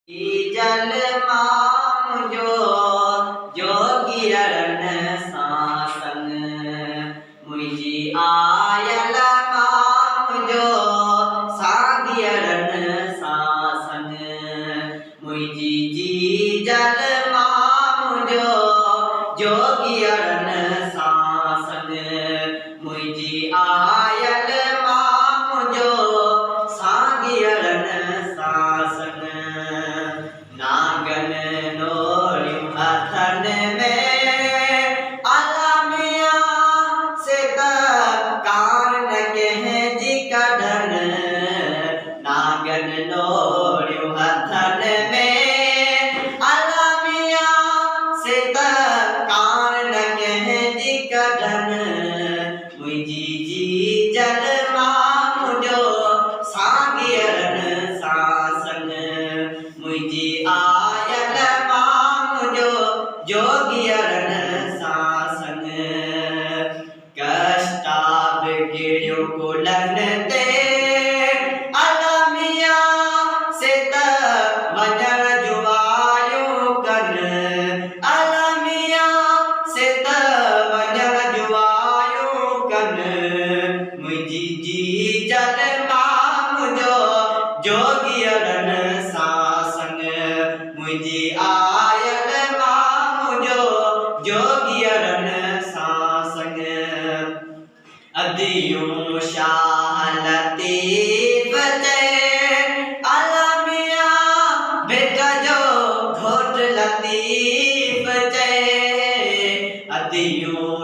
जल माम जो जोगियरन सासन मुझी आयल माम जो सागियरन सासन मुझी जी जल माम जो जोगियरन सासन मुझी आयल माम जो सागियरन सासन नागन नोरिम अथन में अलमिया से कारण कह जी कढन नागन नोरिम अथन में अलमिया से कारण कह जी कढन मुझी जी जल माम जो सागियरन सासन मुझी आयल माम जो जोगियरन सासन कष्टाब गिरियो कुलन ते अलमिया से वजन जुवायो कन अलमिया से वजन जुवायो कन मुझी जी जल माम जो जोगियरन सासन मुझी आयल माम जो जोगियरन सासन अदियों शाह लतीफ अलमिया बेटा जो घोट लतीफ अदियों